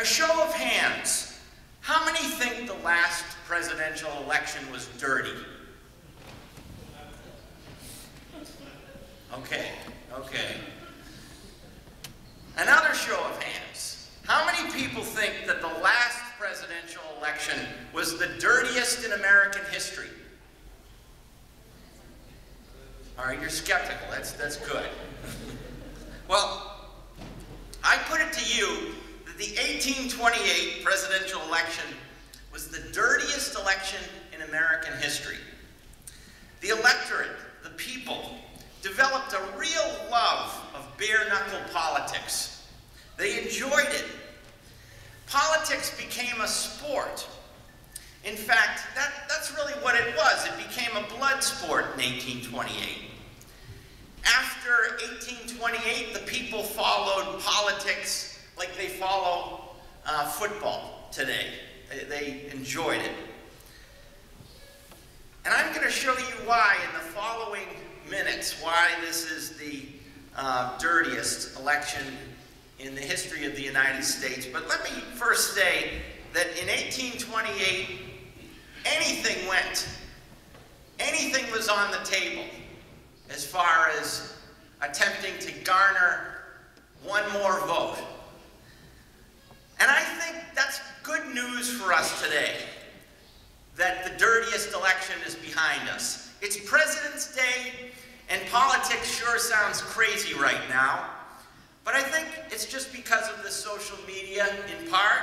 A show of hands. How many think the last presidential election was dirty? Okay. Another show of hands. How many people think that the last presidential election was the dirtiest in American history? All right, you're skeptical. That's good. Well, I put it to you that the 1828 presidential election was the dirtiest election in American history. The electorate, the people, developed a real love of bare-knuckle politics. They enjoyed it. Politics became a sport. In fact, that's really what it was. It became a blood sport in 1828. After 1828, the people followed politics like they follow football today. They enjoyed it. And I'm going to show you why in the following minutes, why this is the dirtiest election in the history of the United States. But let me first say that in 1828, anything went. Anything was on the table as far as attempting to garner one more vote. And I think that's good news for us today, that the dirtiest election is behind us. It's President's Day, and politics sure sounds crazy right now, but I think it's just because of the social media in part.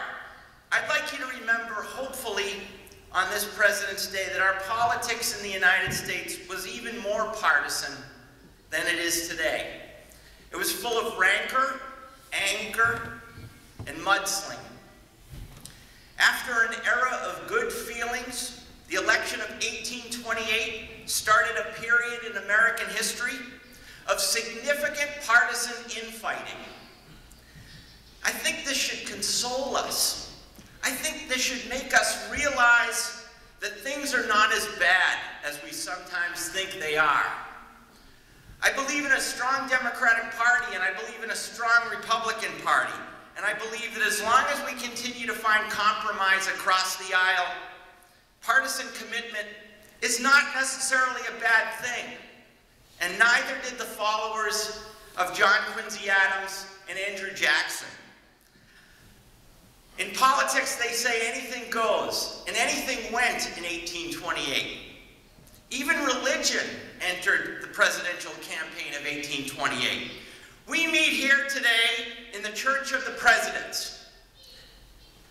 I'd like you to remember, hopefully, on this President's Day, that our politics in the United States was even more partisan than it is today. It was full of rancor, anger, and mudslinging. After an era of good feelings, the election of 1828 started a period in American history of significant partisan infighting. I think this should console us. I think this should make us realize that things are not as bad as we sometimes think they are. I believe in a strong Democratic Party, and I believe in a strong Republican Party. And I believe that as long as we continue to find compromise across the aisle, partisan commitment is not necessarily a bad thing. And neither did the followers of John Quincy Adams and Andrew Jackson. In politics, they say anything goes, and anything went in 1828. Even religion entered the presidential campaign of 1828. We meet here today in the Church of the Presidents,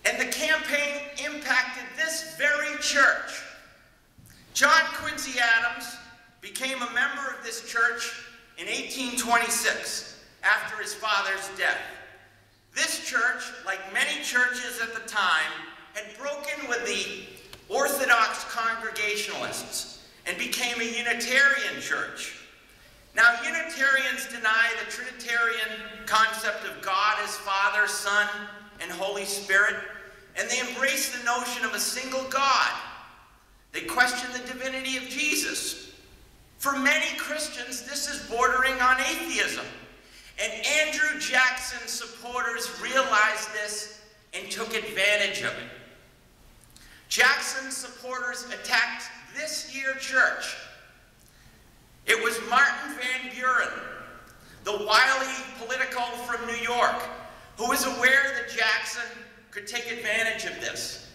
and the campaign impacted this very church. John Quincy Adams became a member of this church in 1826 after his father's death. This church, like many churches at the time, had broken with the Orthodox Congregationalists and became a Unitarian church. Now, Unitarians deny the Trinitarian concept of God as Father, Son, and Holy Spirit, and they embrace the notion of a single God. They question the divinity of Jesus. For many Christians, this is bordering on atheism. And Andrew Jackson supporters realized this and took advantage of it. Jackson supporters attacked this here church. It was Martin Van Buren, the wily political from New York, who was aware that Jackson could take advantage of this.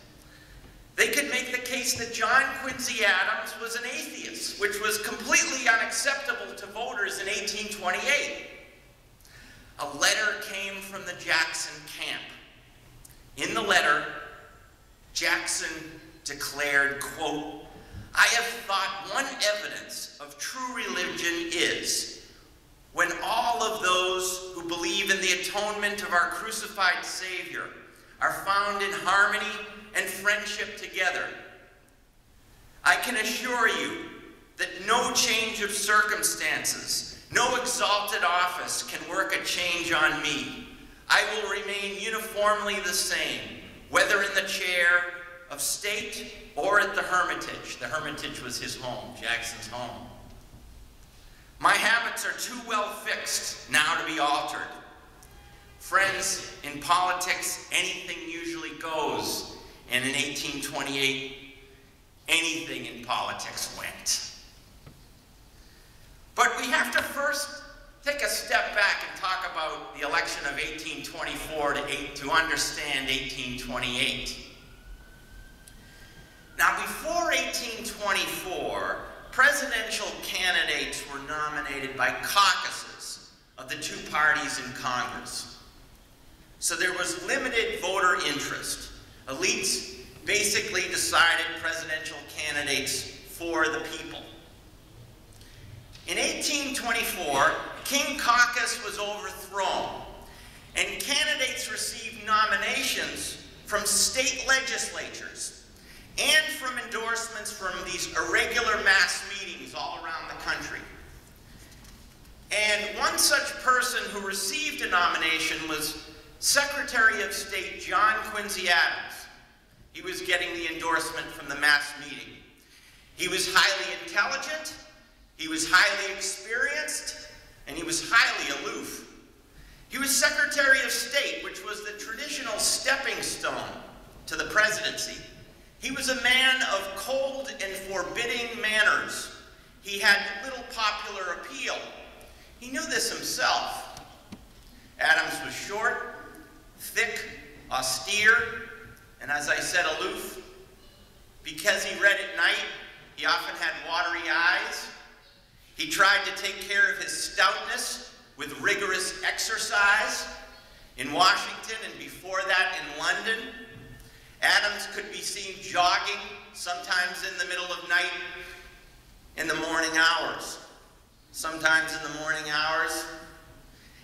They could make the case that John Quincy Adams was an atheist, which was completely unacceptable to voters in 1828. A letter came from the Jackson camp. In the letter, Jackson declared, quote, "I have thought one evidence of true religion is when all of those who believe in the atonement of our crucified Savior are found in harmony and friendship together. I can assure you that no change of circumstances, no exalted office can work a change on me. I will remain uniformly the same, whether in the chair of state or at the Hermitage." The Hermitage was his home, Jackson's home. "My habits are too well fixed now to be altered." Friends, in politics, anything And in 1828, anything in politics went. But we have to first take a step back and talk about the election of 1824 to understand 1828. Now, before 1824, presidential candidates were nominated by caucuses of the two parties in Congress. So there was limited voter interest. Elites basically decided presidential candidates for the people. In 1824, King Caucus was overthrown, and candidates received nominations from state legislatures and from endorsements from these irregular mass meetings all around the country. And one such person who received a nomination was Secretary of State John Quincy Adams. He was getting the endorsement from the mass meeting. He was highly intelligent, he was highly experienced, and he was highly aloof. He was Secretary of State, which was the traditional stepping stone to the presidency. He was a man of cold and forbidding manners. He had little popular appeal. He knew this himself. Adams was short, thick, austere, and as I said, aloof. Because he read at night, he often had watery eyes. He tried to take care of his stoutness with rigorous exercise. In Washington and before that in London, Adams could be seen jogging, sometimes in the middle of night, in the morning hours. Sometimes in the morning hours.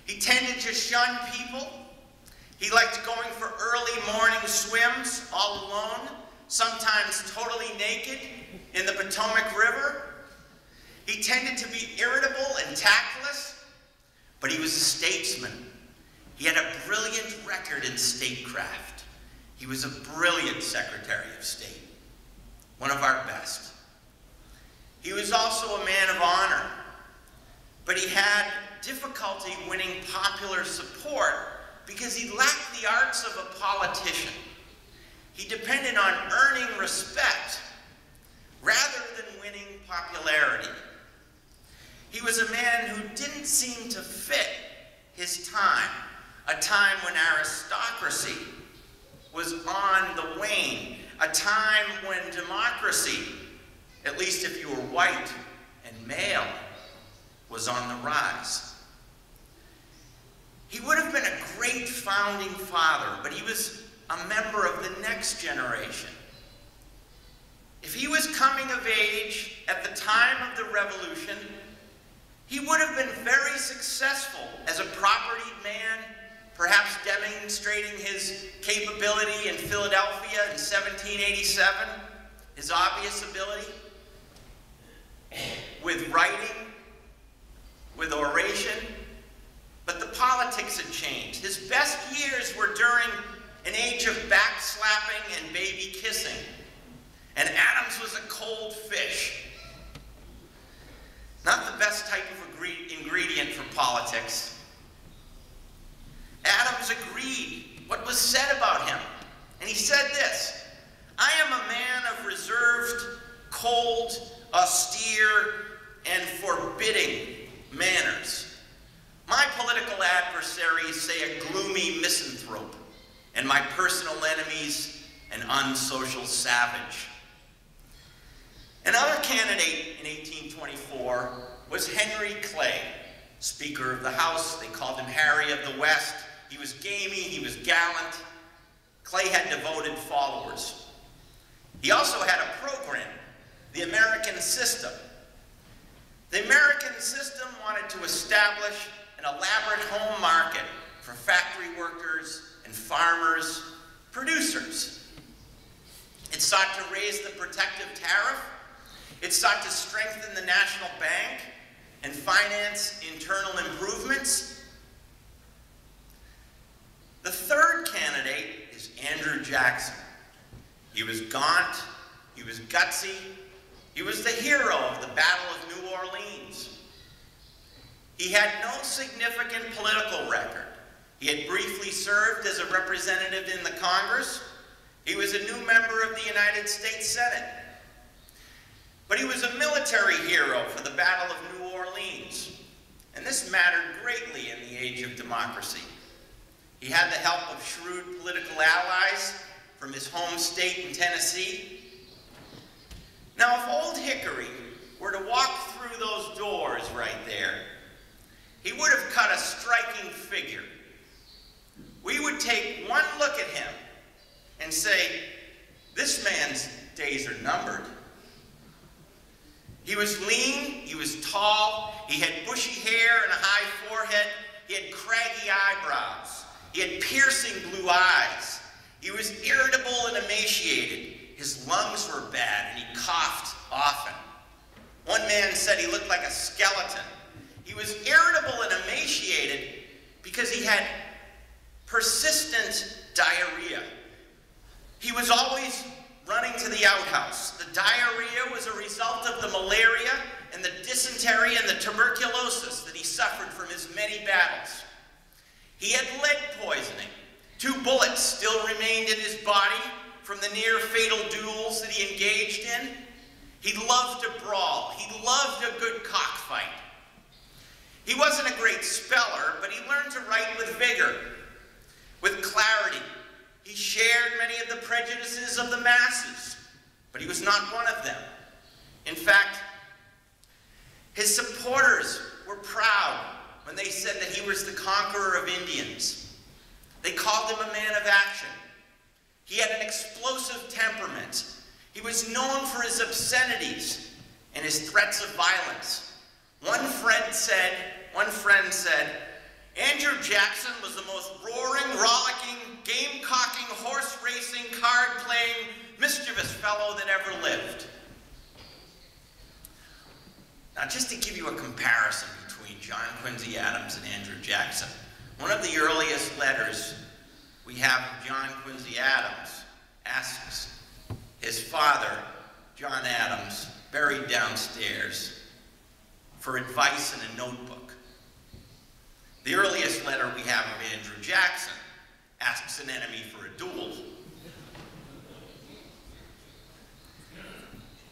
He tended to shun people. He liked going for early morning swims all alone, sometimes totally naked in the Potomac River. He tended to be irritable and tactless, but he was a statesman. He had a brilliant record in statecraft. He was a brilliant Secretary of State, one of our best. He was also a man of honor, but he had difficulty winning popular support because he lacked the arts of a politician. He depended on earning respect rather than winning popularity. He was a man who didn't seem to fit his time, a time when aristocracy was on the wane, a time when democracy, at least if you were white and male, was on the rise. He would have been a great founding father, but he was a member of the next generation. If he was coming of age at the time of the Revolution, he would have been very successful as a propertied man, perhaps demonstrating his capability in Philadelphia in 1787, his obvious ability with writing, with oration. But the politics had changed. His best years were during an age of backslapping and baby kissing. And Adams was a cold fish. Not the best type of ingredient for politics. Adams agreed what was said about him. And he said this: "I am a man of reserved, cold, austere, and forbidding manners. My political adversaries say a gloomy misanthrope, and my personal enemies an unsocial savage." Another candidate in 1824 was Henry Clay, Speaker of the House. They called him Harry of the West. He was gamey, he was gallant. Clay had devoted followers. He also had a program, the American System. The American System wanted to establish an elaborate home market for factory workers and farmers, producers. It sought to raise the protective tariff. It sought to strengthen the national bank and finance internal improvements. The third candidate is Andrew Jackson. He was gaunt, he was gutsy, he was the hero of the Battle of New Orleans. He had no significant political record. He had briefly served as a representative in the Congress. He was a new member of the United States Senate. But he was a military hero for the Battle of New Orleans. And this mattered greatly in the age of democracy. He had the help of shrewd political allies from his home state in Tennessee. Now, if Old Hickory were to walk through those doors right there, he would have cut a striking figure. We would take one look at him and say, this man's days are numbered. He was lean, he was tall, he had bushy hair and a high forehead, he had craggy eyebrows, he had piercing blue eyes, he was irritable and emaciated, his lungs were bad and he coughed often. One man said he looked like a skeleton. He was irritable and emaciated because he had persistent diarrhea. He was always running to the outhouse. The diarrhea was a result of the malaria and the dysentery and the tuberculosis that he suffered from his many battles. He had lead poisoning. 2 bullets still remained in his body from the near-fatal duels that he engaged in. He loved to brawl. He loved a good cockfight. He wasn't a great speller, but he learned to write with vigor, with clarity. He shared many of the prejudices of the masses, but he was not one of them. In fact, his supporters were proud when they said that he was the conqueror of Indians. They called him a man of action. He had an explosive temperament. He was known for his obscenities and his threats of violence. One friend said, Andrew Jackson was the most roaring, rollicking, game-cocking, horse-racing, card-playing, mischievous fellow that ever lived. Now, just to give you a comparison between John Quincy Adams and Andrew Jackson, one of the earliest letters we have of John Quincy Adams asks his father, John Adams, buried downstairs, for advice in a notebook. The earliest letter we have of Andrew Jackson asks an enemy for a duel.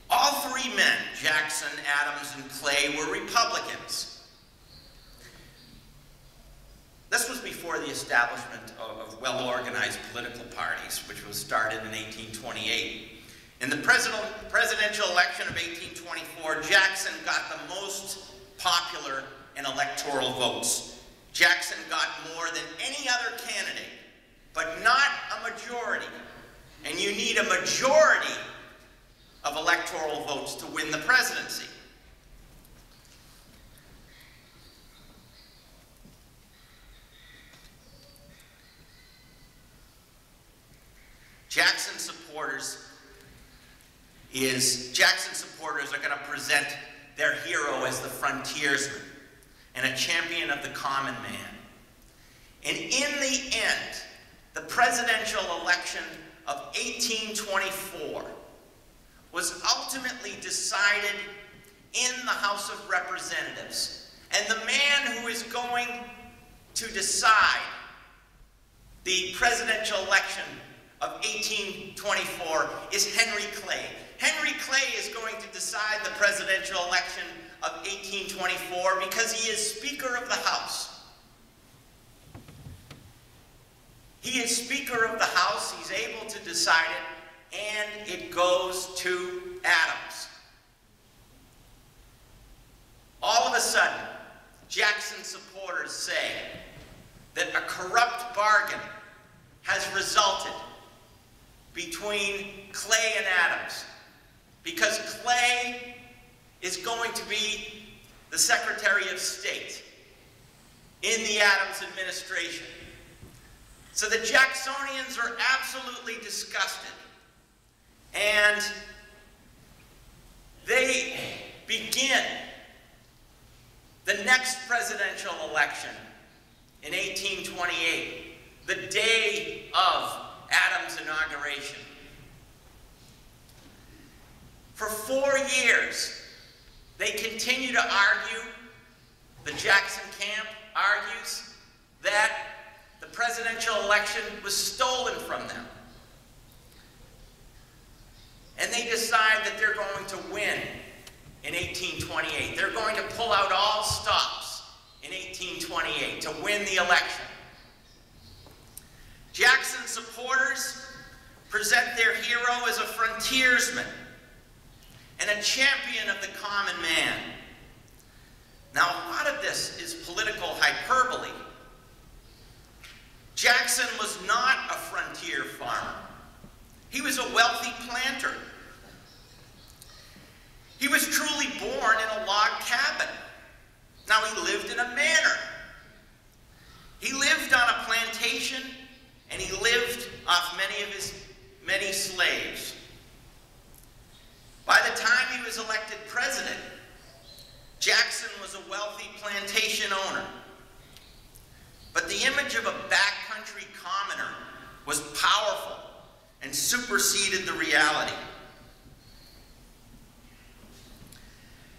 All 3 men, Jackson, Adams, and Clay, were Republicans. This was before the establishment of well-organized political parties, which was started in 1828. In the presidential election of 1824, Jackson got the most popular and electoral votes. Jackson got more than any other candidate, but not a majority. And you need a majority of electoral votes to win the presidency. Jackson supporters are going to present their hero as the frontiersman and a champion of the common man. And in the end, the presidential election of 1824 was ultimately decided in the House of Representatives. And the man who is going to decide the presidential election of 1824 is Henry Clay. Henry Clay is going to decide the presidential election of 1824 because he is Speaker of the House. He is Speaker of the House, he's able to decide it, and it goes to Adams. All of a sudden, Jackson supporters say that a corrupt bargain has resulted between Clay and Adams, because Clay is going to be the Secretary of State in the Adams administration. So the Jacksonians are absolutely disgusted, and they begin the next presidential election in 1828, the day of Adams' inauguration. For 4 years, they continue to argue, the Jackson camp argues, that the presidential election was stolen from them. 1828. They're going to pull out all stops in 1828 to win the election. Jackson's supporters present their hero as a frontiersman and a champion of the common man. Now, a lot of this is political hyperbole. Jackson was not a frontier farmer. He was a wealthy planter. He was truly born in a log cabin. Now, he lived in a manor. He lived on a plantation, and he lived off many slaves. By the time he was elected president, Jackson was a wealthy plantation owner. But the image of a backcountry commoner was powerful and superseded the reality.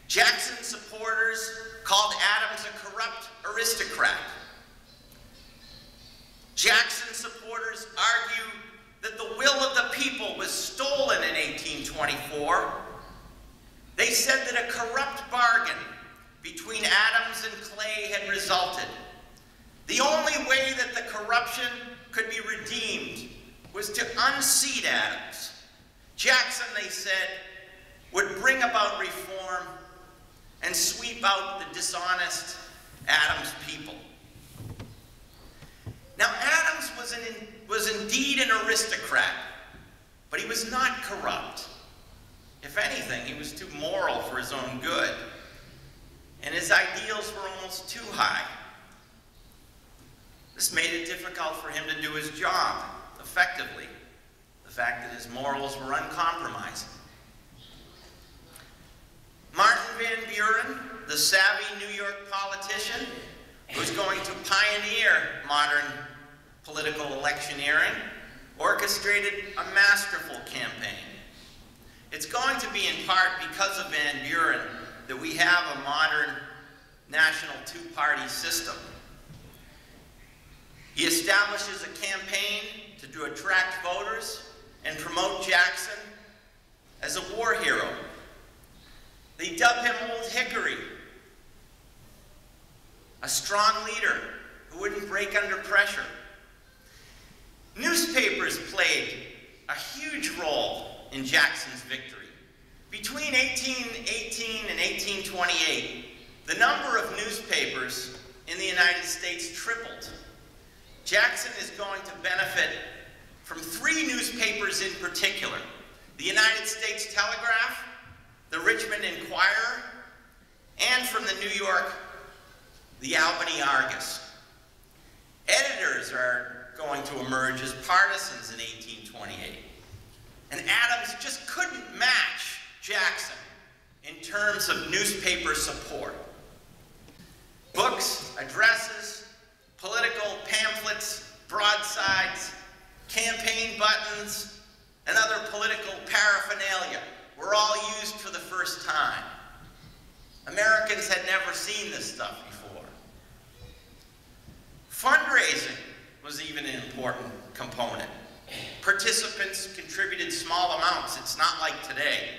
Jackson's supporters called Adams a corrupt aristocrat. Jackson's supporters argue that the will of the people was stolen in 1824. They said that a corrupt bargain between Adams and Clay had resulted. The only way that the corruption could be redeemed was to unseat Adams. Jackson, they said, would bring about reform and sweep out the dishonest Adams people. Now, Adams was indeed an aristocrat, but he was not corrupt. If anything, he was too moral for his own good, and his ideals were almost too high. This made it difficult for him to do his job effectively, the fact that his morals were uncompromising. Martin Van Buren, the savvy New York politician, who's going to pioneer modern political electioneering, orchestrated a masterful campaign. It's going to be in part because of Van Buren that we have a modern national two-party system. He establishes a campaign to attract voters and promote Jackson as a war hero. They dub him Old Hickory, a strong leader who wouldn't break under pressure. Newspapers played a huge role in Jackson's victory. Between 1818 and 1828, the number of newspapers in the United States tripled. Jackson is going to benefit from 3 newspapers in particular: the United States Telegraph, the Richmond Enquirer, and from the New York, the Albany Argus. Editors are going to emerge as partisans in 1828. And Adams just couldn't match Jackson in terms of newspaper support. Books, addresses, political pamphlets, broadsides, campaign buttons, and other political paraphernalia were all used for the first time. Americans had never seen this stuff before. Fundraising was even an important component. Participants contributed small amounts. It's not like today.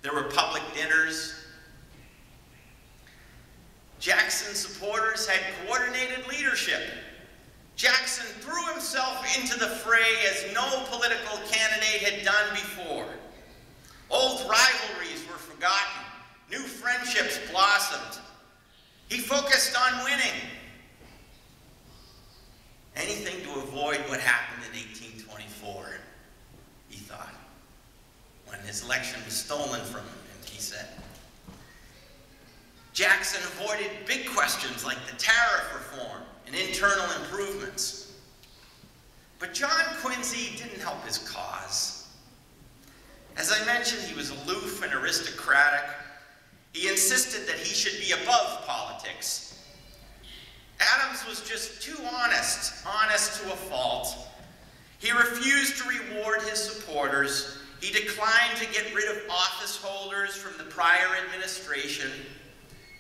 There were public dinners. Jackson's supporters had coordinated leadership. Jackson threw himself into the fray as no political candidate had done before. Old rivalries were forgotten. New friendships blossomed. He focused on winning. Anything to avoid what happened in 1824, he thought, when his election was stolen from him, he said. Jackson avoided big questions like the tariff reform and internal improvements. But John Quincy didn't help his cause. As I mentioned, he was aloof and aristocratic. He insisted that he should be above politics. Adams was just too honest to a fault. He refused to reward his supporters. He declined to get rid of office holders from the prior administration.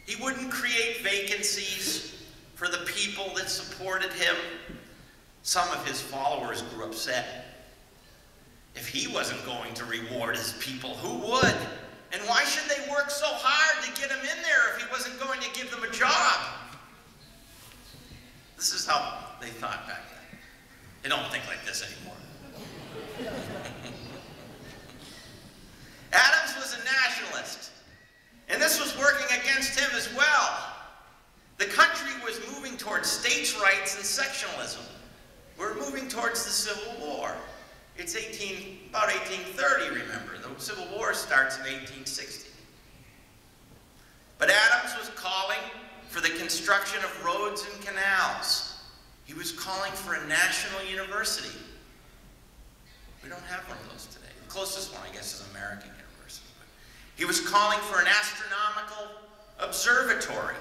He wouldn't create vacancies for the people that supported him. Some of his followers grew upset. If he wasn't going to reward his people, who would? And why should they work so hard to get him in there if he wasn't going to give them a job? This is how they thought back then. They don't think like this anymore. Adams was a nationalist, and this was working against him as well. The country was moving towards states' rights and sectionalism. We're moving towards the Civil War. It's about 1830, remember. The Civil War starts in 1860. But Adams was calling for the construction of roads and canals. He was calling for a national university. We don't have one of those today. The closest one, I guess, is American University. He was calling for an astronomical observatory.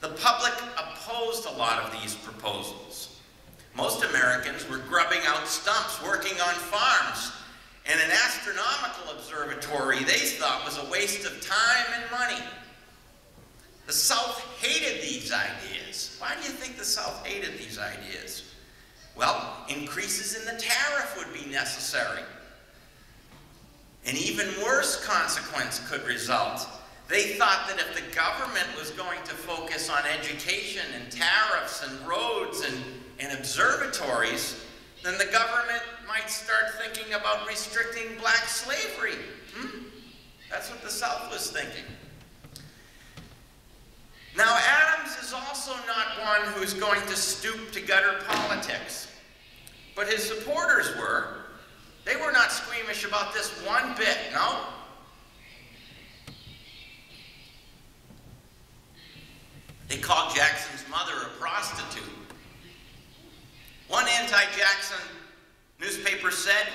The public opposed a lot of these proposals. Most Americans were grubbing out stumps, working on farms, and an astronomical observatory they thought was a waste of time and money. The South hated these ideas. Why do you think the South hated these ideas? Well, increases in the tariff would be necessary. An even worse consequence could result. They thought that if the government was going to focus on education and tariffs and roads and observatories, then the government might start thinking about restricting black slavery. That's what the South was thinking. Now, Adams is also not one who's going to stoop to gutter politics, but his supporters were. They were not squeamish about this one bit, no. They called Jackson's mother a prostitute. One anti-Jackson newspaper said,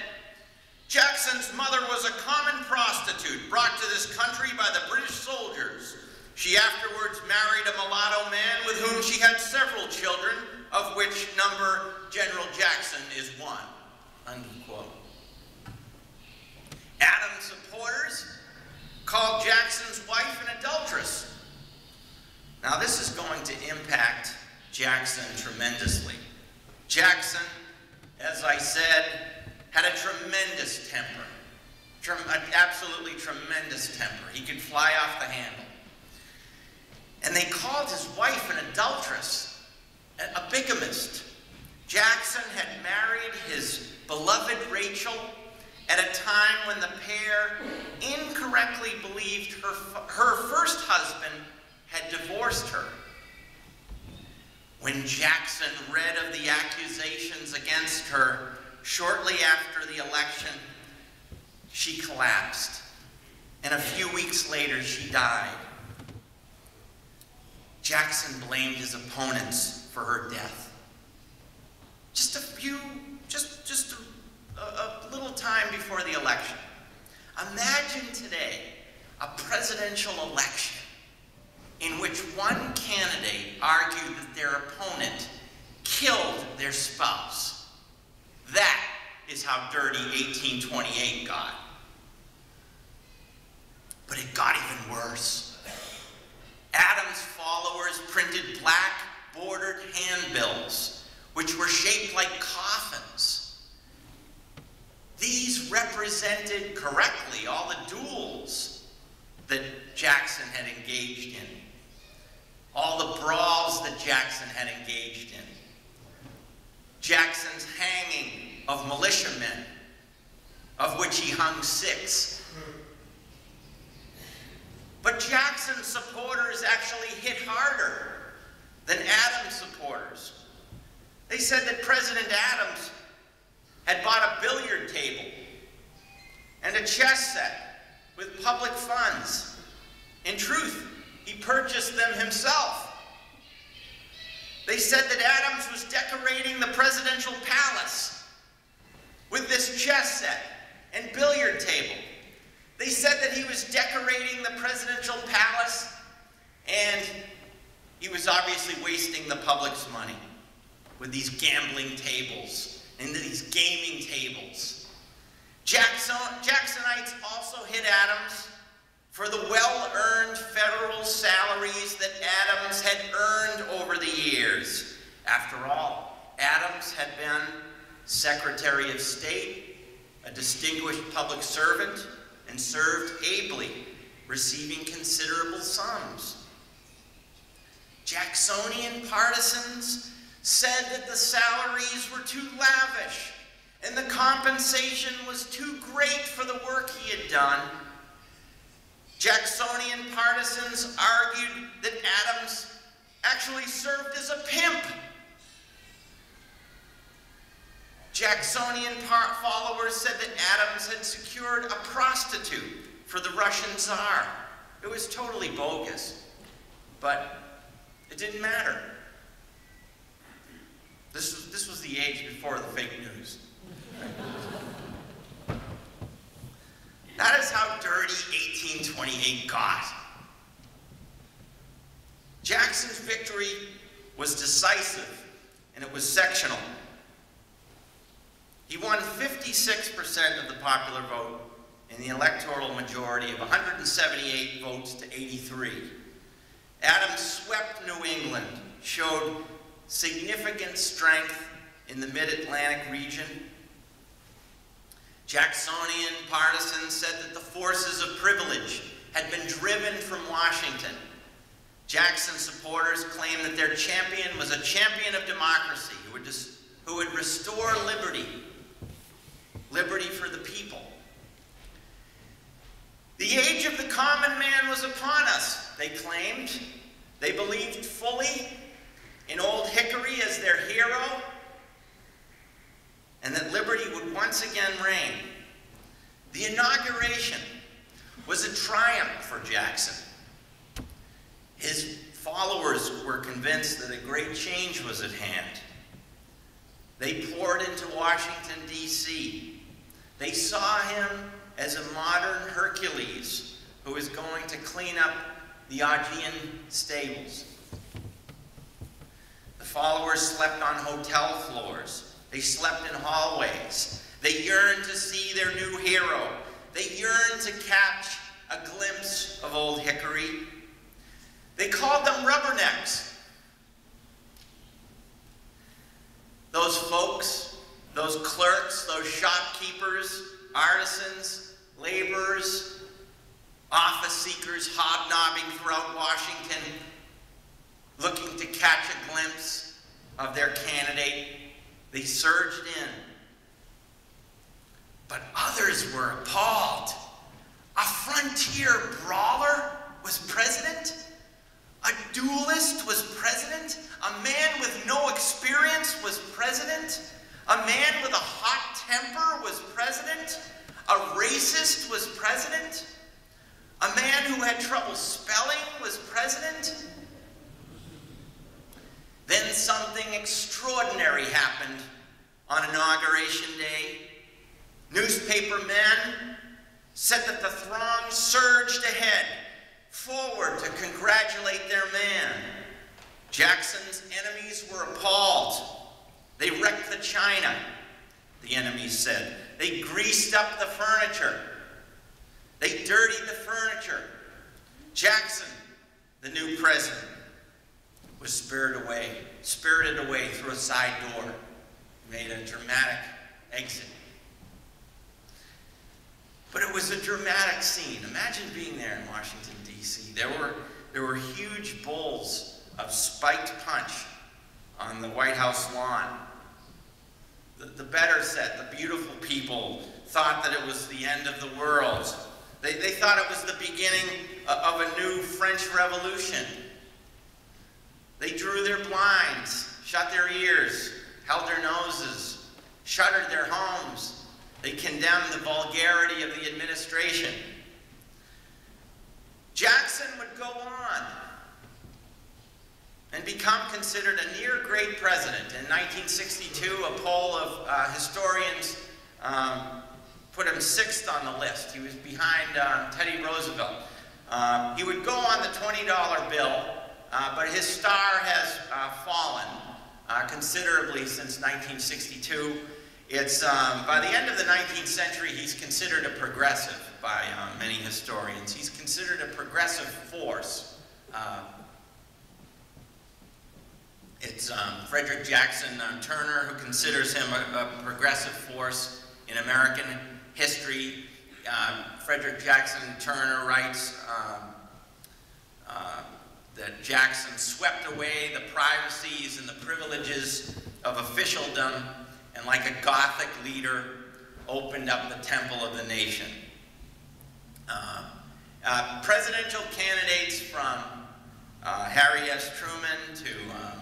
"Jackson's mother was a common prostitute brought to this country by the British soldiers. She afterwards married a mulatto man with whom she had several children, of which number General Jackson is one." Unquote. Adams supporters called Jackson's wife an adulteress. Now this is going to impact Jackson tremendously. Jackson, as I said, had a tremendous temper. An absolutely tremendous temper. He could fly off the handle. And they called his wife an adulteress, a bigamist. Jackson had married his beloved Rachel at a time when the pair incorrectly believed her first husband had divorced her. When Jackson read of the accusations against her shortly after the election, she collapsed, and a few weeks later she died. Jackson blamed his opponents for her death. Just a little time before the election. Imagine today a presidential election in which one candidate argued that their opponent killed their spouse. That is how dirty 1828 got. But it got even worse. Adams' followers printed black bordered handbills, which were shaped like coffins. These represented correctly all the duels that Jackson had engaged in, all the brawls that Jackson had engaged in, Jackson's hanging of militiamen, of which he hung 6. But Jackson's supporters actually hit harder than Adams' supporters. They said that President Adams had bought a billiard table and a chess set with public funds. In truth, he purchased them himself. They said that Adams was decorating the presidential palace with this chess set and billiard table. They said that he was decorating the presidential palace, and he was obviously wasting the public's money with these gambling tables and these gaming tables. Jacksonites also hit Adams for the well-earned federal salaries that Adams had earned over the years. After all, Adams had been Secretary of State, a distinguished public servant, and served ably, receiving considerable sums. Jacksonian partisans said that the salaries were too lavish and the compensation was too great for the work he had done. Jacksonian partisans argued that Adams actually served as a pimp. Jacksonian followers said that Adams had secured a prostitute for the Russian Tsar. It was totally bogus, but it didn't matter. This was the age before the fake news. That is how dirty 1828 got. Jackson's victory was decisive, and it was sectional. He won 56% of the popular vote in the electoral majority of 178 votes to 83. Adams swept New England, showed significant strength in the mid-Atlantic region. Jacksonian partisans said that the forces of privilege had been driven from Washington. Jackson supporters claimed that their champion was a champion of democracy who would restore liberty for the people. The age of the common man was upon us, they claimed. They believed fully in Old Hickory as their hero, and that liberty would once again reign. The inauguration was a triumph for Jackson. His followers were convinced that a great change was at hand. They poured into Washington, D.C. They saw him as a modern Hercules who was going to clean up the Augean stables. The followers slept on hotel floors. They slept in hallways. They yearned to see their new hero. They yearned to catch a glimpse of Old Hickory. They called them rubbernecks. Those folks, those clerks, those shopkeepers, artisans, laborers, office seekers hobnobbing throughout Washington, looking to catch a glimpse of their candidate, they surged in. But others were appalled. A frontier brawler was president? A duelist was president? A man with no experience was president? A man with a hot temper was president? A racist was president? A man who had trouble spelling was president? Then something extraordinary happened on Inauguration Day. Newspaper men said that the throng surged ahead, forward to congratulate their man. Jackson's enemies were appalled. They wrecked the china, the enemies said. They greased up the furniture. They dirtied the furniture. Jackson, the new president, was spirited away through a side door, made a dramatic exit. But it was a dramatic scene. Imagine being there in Washington, D.C. There were huge bowls of spiked punch on the White House lawn. The better set, the beautiful people, thought that it was the end of the world. They thought it was the beginning of a new French Revolution. They drew their blinds, shut their ears, held their noses, shuttered their homes. They condemned the vulgarity of the administration. Jackson would go on and become considered a near great president. In 1962, a poll of historians put him 6th on the list. He was behind Teddy Roosevelt. He would go on the $20 bill, but his star has fallen considerably since 1962. It's, by the end of the 19th century, he's considered a progressive by many historians. He's considered a progressive force. It's Frederick Jackson Turner who considers him a progressive force in American history. Frederick Jackson Turner writes that Jackson swept away the privacies and the privileges of officialdom and like a Gothic leader opened up the temple of the nation. Presidential candidates from Harry S. Truman to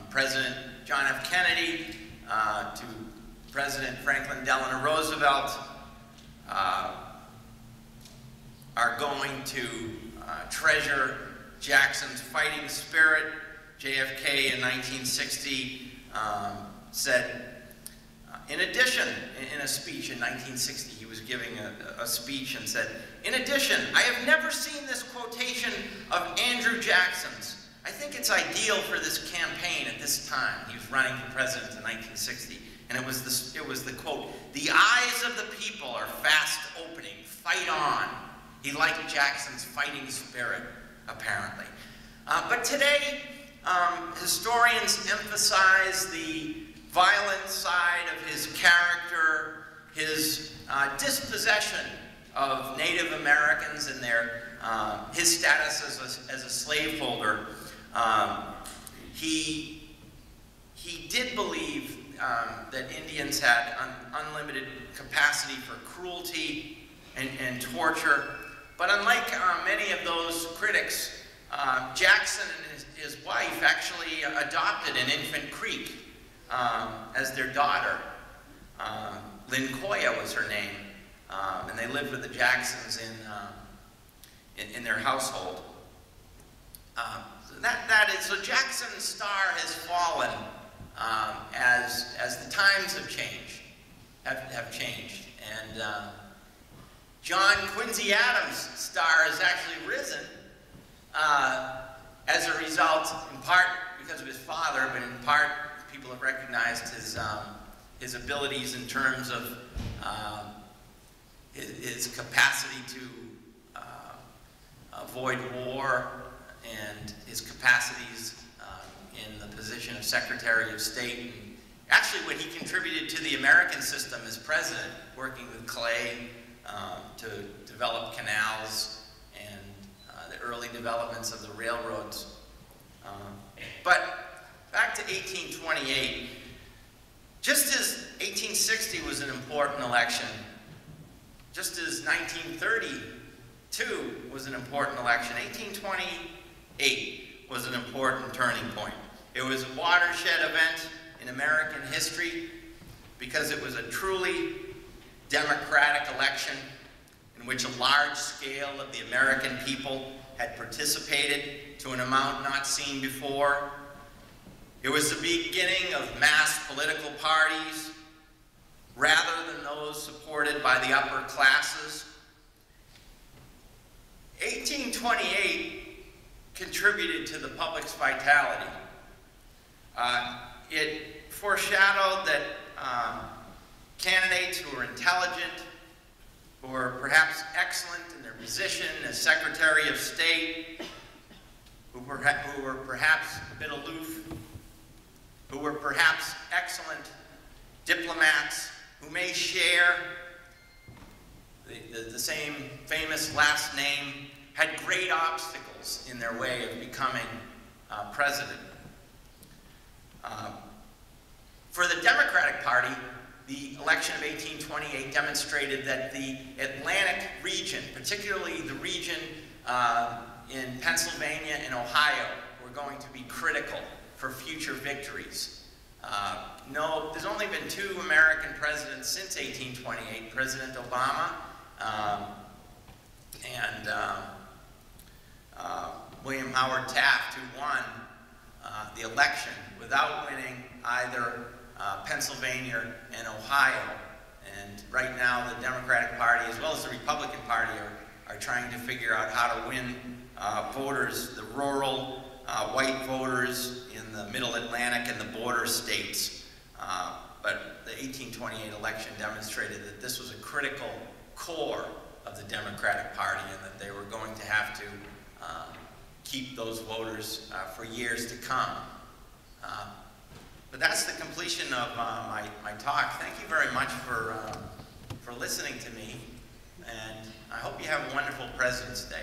President John F. Kennedy to President Franklin Delano Roosevelt are going to treasure Jackson's fighting spirit. JFK in 1960 said, in addition, in a speech in 1960, he was giving a speech and said, in addition, I have never seen this quotation of Andrew Jackson's. I think it's ideal for this campaign at this time. He was running for president in 1960. And it was the quote, "The eyes of the people are fast opening. Fight on." He liked Jackson's fighting spirit, apparently. But today, historians emphasize the violent side of his character, his dispossession of Native Americans and his status as a slaveholder. He did believe that Indians had unlimited capacity for cruelty and torture. But unlike many of those critics, Jackson and his wife actually adopted an infant Creek as their daughter. Lincoya was her name, and they lived with the Jacksons in their household. So Jackson's star has fallen as the times have changed. And John Quincy Adams' star has actually risen as a result, in part because of his father, but in part people have recognized his abilities in terms of his capacity to avoid war and his capacities in the position of Secretary of State. And actually, what he contributed to the American system as president, working with Clay to develop canals and the early developments of the railroads. But back to 1828, just as 1860 was an important election, just as 1932 was an important election, 1828 was an important turning point. It was a watershed event in American history because it was a truly democratic election in which a large scale of the American people had participated to an amount not seen before. It was the beginning of mass political parties rather than those supported by the upper classes. 1828 contributed to the public's vitality. It foreshadowed that candidates who were intelligent, who were perhaps excellent in their position as Secretary of State, who were perhaps a bit aloof, who were perhaps excellent diplomats, who may share the same famous last name, had great obstacles in their way of becoming president. For the Democratic Party, the election of 1828 demonstrated that the Atlantic region, particularly the region in Pennsylvania and Ohio, were going to be critical for future victories. There's only been two American presidents since 1828, President Obama and William Howard Taft, who won the election without winning either Pennsylvania and Ohio. And right now the Democratic Party as well as the Republican Party are trying to figure out how to win voters, the rural white voters in the Middle Atlantic and the border states. But the 1828 election demonstrated that this was a critical core of the Democratic Party and that they were going to have to keep those voters for years to come. But that's the completion of my talk. Thank you very much for listening to me, and I hope you have a wonderful President's Day.